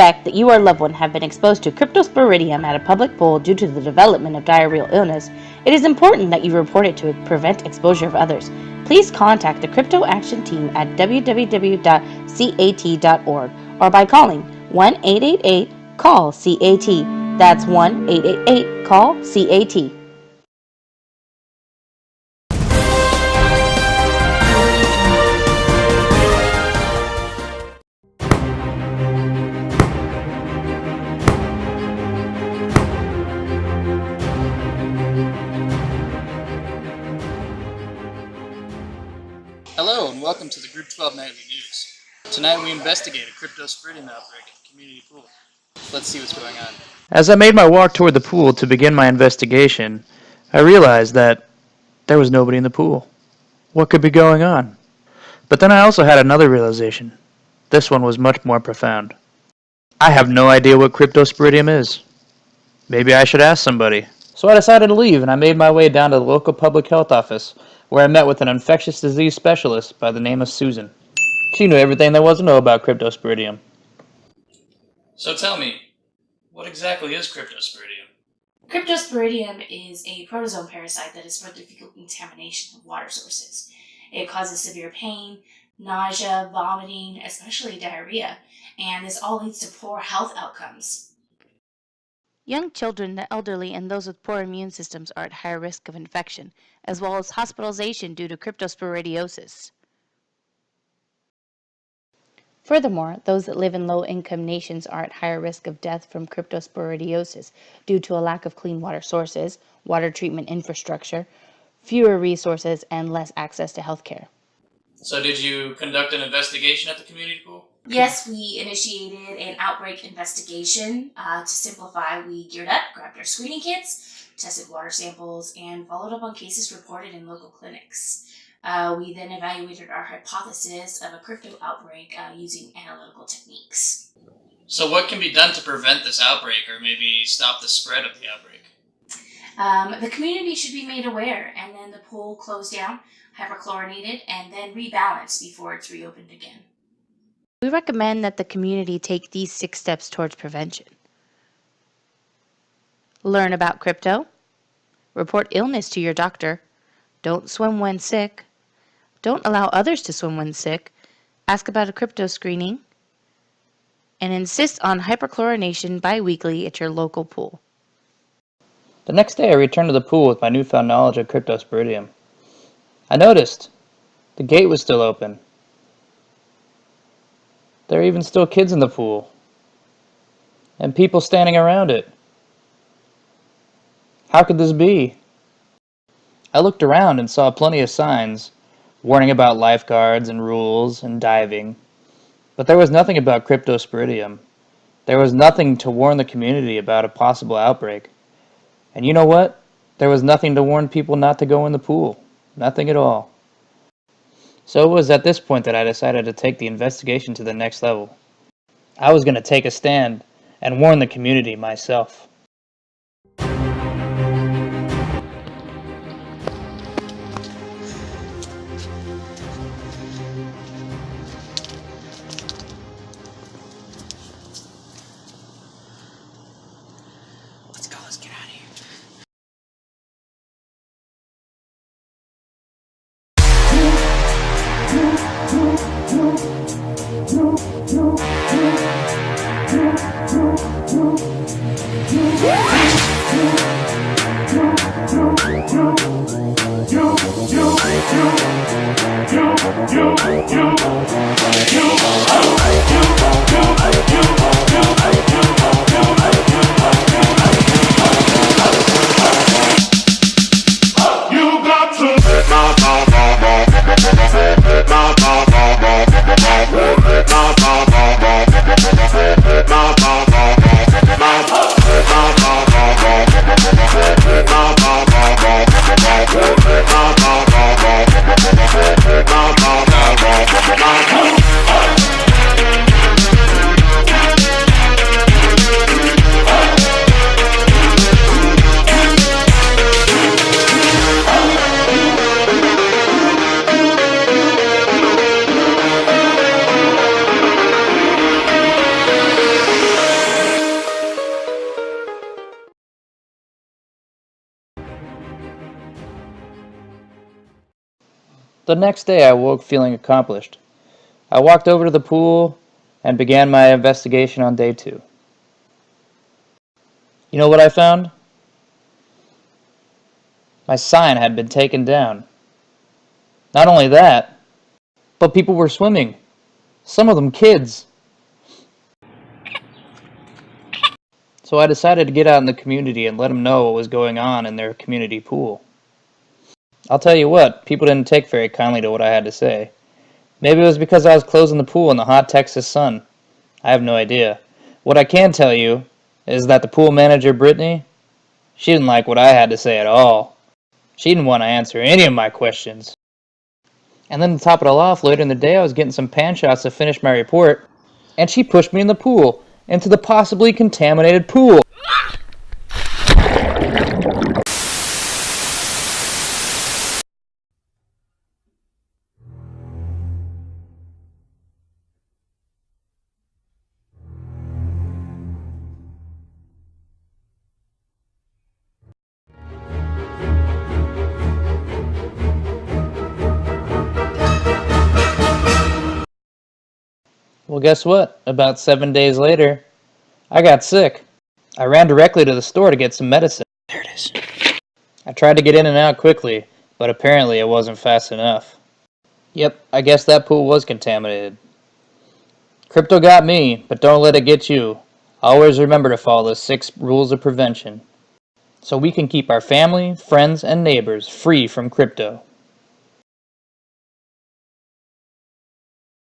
suspect that you or a loved one have been exposed to cryptosporidium at a public pool due to the development of diarrheal illness, it is important that you report it to prevent exposure of others. Please contact the Crypto Action Team at www.cat.org or by calling 1-888-CALL-CAT. That's 1-888-CALL-CAT. Hello and welcome to the Group 12 Nightly News. Tonight we investigate a cryptosporidium outbreak at the community pool. Let's see what's going on. As I made my walk toward the pool to begin my investigation, I realized that there was nobody in the pool. What could be going on? But then I also had another realization. This one was much more profound. I have no idea what cryptosporidium is. Maybe I should ask somebody. So I decided to leave and I made my way down to the local public health office, where I met with an infectious disease specialist by the name of Susan. She knew everything there was to know about cryptosporidium. So tell me, what exactly is cryptosporidium? Cryptosporidium is a protozoan parasite that is spread through fecal contamination of water sources. It causes severe pain, nausea, vomiting, especially diarrhea, and this all leads to poor health outcomes. Young children, the elderly, and those with poor immune systems are at higher risk of infection, as well as hospitalization due to cryptosporidiosis. Furthermore, those that live in low-income nations are at higher risk of death from cryptosporidiosis due to a lack of clean water sources, water treatment infrastructure, fewer resources, and less access to health care. So did you conduct an investigation at the community pool? Yes, we initiated an outbreak investigation. To simplify, we geared up, grabbed our screening kits, tested water samples, and followed up on cases reported in local clinics. We then evaluated our hypothesis of a crypto outbreak using analytical techniques. So what can be done to prevent this outbreak or maybe stop the spread of the outbreak? The community should be made aware, and then the pool closed down, hyperchlorinated, and then rebalanced before it's reopened again. We recommend that the community take these 6 steps towards prevention. Learn about crypto. Report illness to your doctor. Don't swim when sick. Don't allow others to swim when sick. Ask about a crypto screening. And insist on hyperchlorination bi-weekly at your local pool. The next day I returned to the pool with my newfound knowledge of cryptosporidium. I noticed the gate was still open. There are even still kids in the pool, and people standing around it. How could this be? I looked around and saw plenty of signs warning about lifeguards and rules and diving, but there was nothing about cryptosporidium. There was nothing to warn the community about a possible outbreak. And you know what? There was nothing to warn people not to go in the pool. Nothing at all. So it was at this point that I decided to take the investigation to the next level. I was going to take a stand and warn the community myself. Let's go, let's get out of here. The next day I woke feeling accomplished. I walked over to the pool and began my investigation on day 2. You know what I found? My sign had been taken down. Not only that, but people were swimming. Some of them kids. So I decided to get out in the community and let them know what was going on in their community pool. I'll tell you what, people didn't take very kindly to what I had to say. Maybe it was because I was closing the pool in the hot Texas sun. I have no idea. What I can tell you is that the pool manager, Brittany, she didn't like what I had to say at all. She didn't want to answer any of my questions. And then to top it all off, later in the day I was getting some pan shots to finish my report, and she pushed me in the pool, into the possibly contaminated pool. Well, guess what? About 7 days later, I got sick. I ran directly to the store to get some medicine. There it is. I tried to get in and out quickly, but apparently it wasn't fast enough. Yep, I guess that pool was contaminated. Crypto got me, but don't let it get you. Always remember to follow the 6 rules of prevention, so we can keep our family, friends, and neighbors free from crypto.